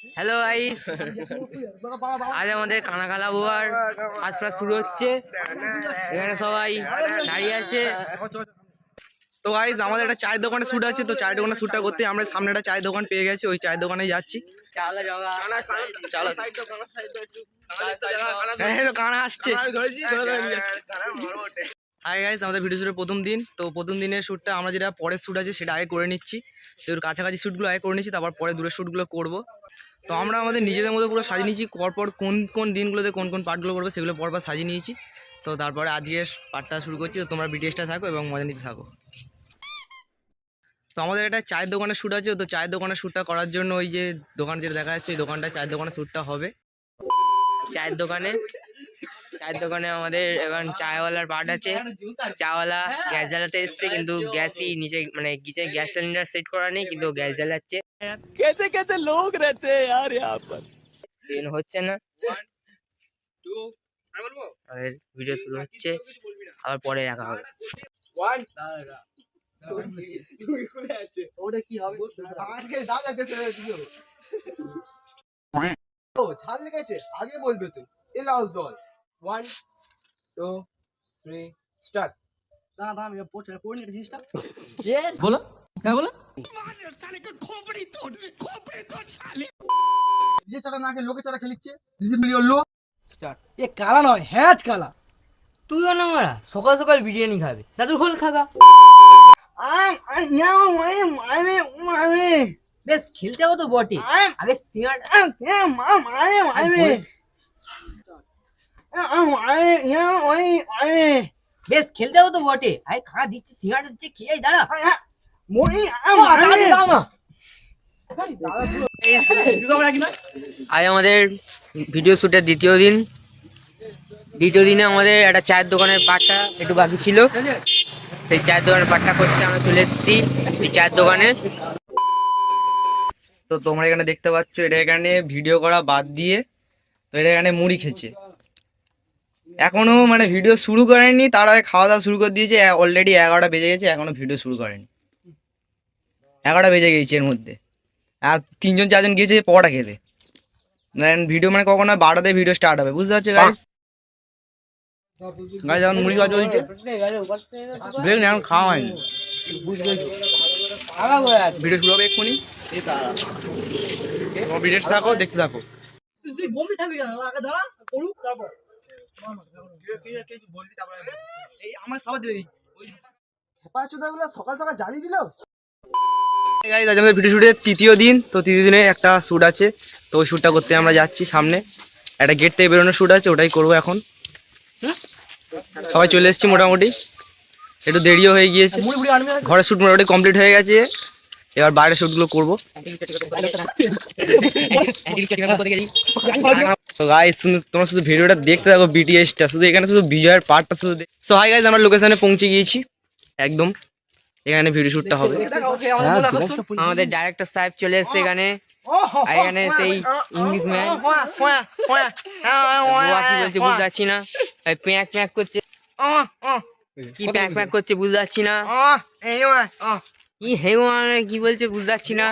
Hello guys, আজ আমাদের কানাকালা Boer আজপাস শুরু হচ্ছে। এখানে সবাই দাঁড়িয়ে আছে। তো গাইস আমাদের একটা চায়ের দোকানে শুট আছে, তো চায়ের দোকানে শুটটা করতে আমরা সামনে একটা চায়ের দোকান পেয়ে গেছি, ওই চায়ের দোকানে যাচ্ছি। কানা আসছে। হাই গাইস, আমাদের ভিডিও শুটের প্রথম দিন। তো প্রথম দিনের শ্যুটটা আমরা যেটা পরের শ্যুট আছে সেটা আগে করে নিচ্ছি। তো এর কাছাকাছি শ্যুটগুলো আগে করে নিচ্ছি, তারপর পরে দূরের শ্যুটগুলো করবো। তো আমরা আমাদের নিজেদের মধ্যে পুরো সাজিয়ে নিয়েছি, পরপর কোন কোন দিনগুলোতে কোন কোন পার্টগুলো করবো সেগুলো পরপর সাজিয়ে নিয়েছি। তো তারপরে আজকের পার্টটা শুরু করছি। তো তোমরা বিটিএসটা থাকো এবং মজা নিতে থাকো। তো আমাদের একটা চায়ের দোকানের শ্যুট আছে, তো চায়ের দোকানের শ্যুটটা করার জন্য ওই যে দোকান যেটা দেখা যাচ্ছে ওই দোকানটা চায়ের দোকানের শ্যুটটা হবে। চায়ের দোকানে আমাদের এখন চায়ওয়ালার পার্ট আছে। চাওয়ালা গ্যাস জ্বালাতে এসছে, কিন্তু গ্যাসই নিচে মানে নিচে গ্যাস সিলিন্ডার সেট করা নেই, কিন্তু গ্যাস জ্বালাচ্ছে। कैसे कैसे लोग रहते हैं यार यहाँ पर। হচ্ছে না, আমাদের ভিডিও শুরু হচ্ছে, আবার পরে দেখা হবে। ঝাল লেগেছে আগে বলবে তো। এ লাও জল। 1 2 3 স্টার্ট। দাঁড়া দাঁড়া, আমি পড়ে নিয়ে জিনিসটা बोला क्या बोला? যে চালা না খেয়ে লোকে চালা খেলিচ্ছে। দিস ইজ মিলিয়ন লো। এ কালা নয়, হ্যাঁচ কালা। তুইও না মারা সকাল সকাল বিরিয়ানি খাবে, দাদু হোল খাগা। বেশ খেলতে হবে তো বটে, আগে সিঙ্গার বেশ খেলতে হবে তো বটে, আরে খা দিচ্ছি সিঙ্গার হচ্ছে, খেয়ে দাঁড়া। আজ আমাদের ভিডিও শুটের দ্বিতীয় দিনে আমাদের একটা চায়ের দোকানের পাটটা একটু বাকি ছিল। সেই চায়ের দোকানের পাটটা করতে আমরা চলে এসেছি এই চায়ের দোকানে। তো তোমরা এখানে দেখতে পাচ্ছ, এটা এখানে ভিডিও করা বাদ দিয়ে তো এটা এখানে মুড়ি খেছে। এখনো মানে ভিডিও শুরু করেনি, তার আগে খাওয়া দাওয়া শুরু করে দিয়েছে। অলরেডি 11টা বেজে গেছে, এখনো ভিডিও শুরু করেনি। 11টা বেজে গেছে এর মধ্যে, আর 3জন 4জন গিয়েছে পকোড়া খেতে। ভিডিও মানে কখনো 12টাতে ভিডিও স্টার্ট হবে, বুঝতে পারছো গাইস? গাইস এখন মুড়ি খাওয়া চলছে, দেখলেন এখন খাওয়া হয়নি। ভিডিও শুরু হবে এক্ষুনি, ভিডিও থাকো, দেখতে থাকো। আমার সবার দিয়ে সকাল সকাল জ্বালিয়ে দিল। গাইস আজ আমাদের ভিডিও শুটের তৃতীয় দিন। তো তৃতীয় দিনে একটা শ্যুট আছে, তো ওই শ্যুটটা করতে আমরা যাচ্ছি। সামনে একটা গেট থেকে বেরোনোর শ্যুট আছে, ওটাই করবো এখন। সবাই চলে এসেছি মোটামুটি, একটু দেরিও হয়ে গিয়েছে। ঘরের শ্যুট মোটামুটি কমপ্লিট হয়ে গেছে, এবার বাইরের শ্যুটগুলো করবো। তো গাইস তোমরা শুধু ভিডিওটা দেখতে থাকো, বিটিএসটা শুধু এখানে শুধু বিজয়ের পার্টটা শুধু। সো হাই গাইস, আমরা লোকেশনে পৌঁছে গিয়েছি একদম, এখানে ভিডিও শ্যুটটা হবে। আমাদের ডাইরেক্টর সাহেব চলে এসছে এখানে, আর এখানে সেই ইংলিশ ম্যান কি বলছে বুঝতে পারছি না, প্যাঁক প্যাঁক করছে, কি প্যাঁক প্যাঁক করছে বুঝতে পারছি না, কি কি বলছে বুঝতে পারছি না।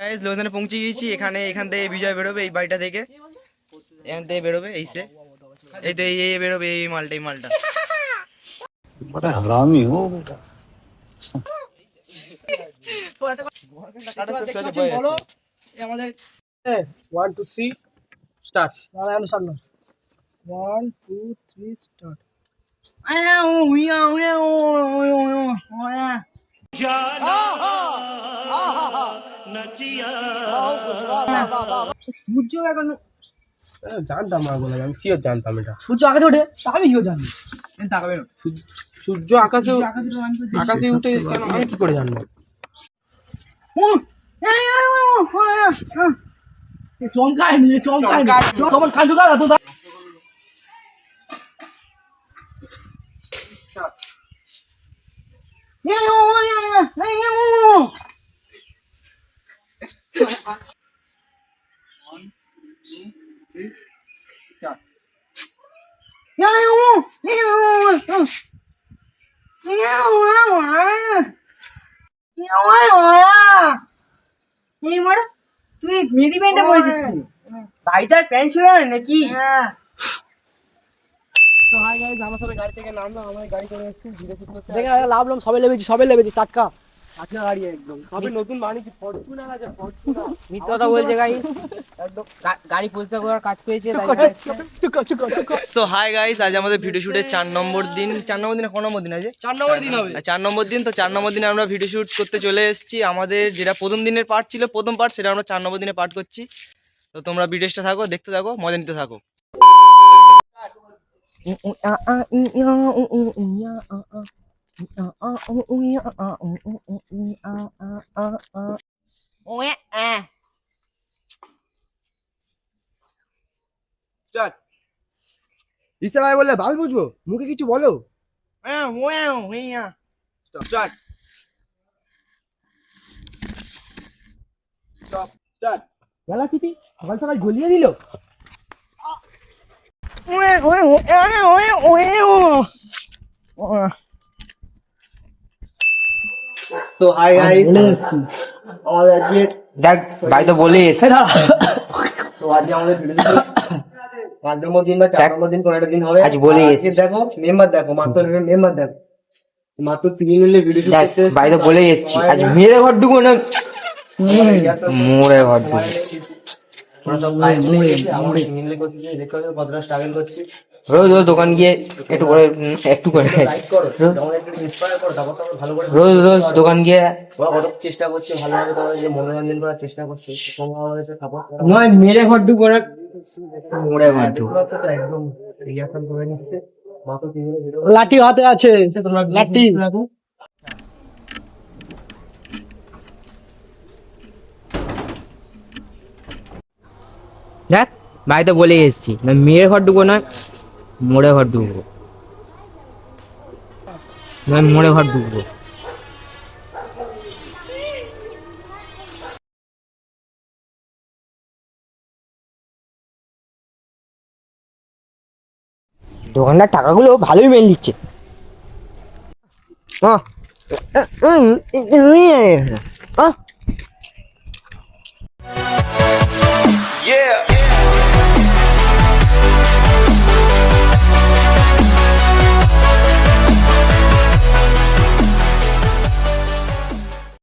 গাইস লোকেশনে পৌঁছে গিয়েছি, এখান থেকে বিজয় বেরোবে এই বাড়িটা থেকে, এখান থেকে বেরোবে এইসে, এই তো এই বেরোবে এই মালটা। बड़ा हरामी हो बेटा। বলো আমাদের 1 2 3 স্টার্ট। নারায়ণ সামনে 1 2 3 স্টার্ট। সূর্য এখন জানতাম না, বলে আমি শিওর জানতাম এটা সূর্য আকাশে ওঠে, আমি কিও জানি। সূর্য আকাশে উঠে কেন আমি কি করে জানবো? চমকায়নি তোমার কাজু কারা তো তুই মেদি প্যান্টটা পরেছিস কেন? বাড়িতে আর প্যান্ট ছিল না নাকি? তো হাই গাইস, আমরা সবাই গাড়ি থেকে নামলাম, আমার গাড়ি করে এসেছি ধীরে সুস্থে। দেখে লাভলাম, সবে লেবেছি টাটকা গাড়ি একদম। সবে নতুন বানিয়েছি, ফরচুনার আছে, ফরচুনার। মিথ্যা কথা বলছে গাড়ি, গাড়ি পরিষ্কার করার কাজ পেয়েছে তাই সো হাই গাইস, আজ আমাদের ভিডিও শুটের 4 নম্বর দিন। 4 নম্বর দিনে কোন নম্বর দিন আছে? 4 নম্বর দিন হবে। 4 নম্বর দিন। তো 4 নম্বর দিনে আমরা ভিডিও শুট করতে চলে এসেছি। আমাদের যেটা প্রথম দিনের পার্ট ছিল, প্রথম পার্ট, সেটা আমরা 4 নম্বর দিনে পার্ট করছি। তো তোমরা ভিডিওটা থাকো, দেখতে থাকো, মজা নিতে থাকো। ইসলাম বললে ভাল বুঝবো, মুখে কিছু বলো। গেলা চিঠি সকাল সকাল ঝুলিয়ে দিল। তো হাই গাইস, আমাদের আজকে দেখ ভাই তো বলেই এসছে। তো আজকে আমাদের ভিডিও শুট 5 নম্বর দিন বা 4 নম্বর দিন, কোনো একটা দিন হবে। আজ বলেই আর এসছি। আজকে দেখো মেম্বার, দেখো মাত্র মেম্বার, দেখো মাত্র 3 মিলে ভিডিও শুট দেখ করতে এসেছি। ভাই তো বলেই এসছি, আজ মেরে ঘর ঢুকবো না মোড়ে ঘর ঢুকবো। আমরা সব কাজ চলে গেছি, আমরা সিঙ্গেল করছি, দেখো কতটা স্ট্রাগল করছি। রোজ রোজ দোকান গিয়ে একটু করে লাইক করো, আমাদের একটু ইন্সপায়ার করো, তারপর তো আমরা ভালো করে রোজ রোজ দোকান গিয়ে ওরা কত চেষ্টা করছে, ভালোভাবে তোমাদের যে মনোরঞ্জন করার চেষ্টা করছে, তোমরা আমাদের সাপোর্ট করো। নয় মেরে ঘর ঢুকবো না মোড়ে ঘর ঢুকবো। দেখতে পাচ্ছ তো একদম রিঅ্যাকশন করে নিচ্ছে মাত্র 3 মিলে ভিডিও। লাঠি হাতে আছে, তোমরা লাঠি। দেখো দেখ ভাই তো বলেই এসছি, না মেরে ঘর ঢুকবো না মোড়ে ঘর ঢুকবো, নয় মোড়ে ঘর ঢুকবো। দোকানদার টাকাগুলো ভালোই মেল দিচ্ছে।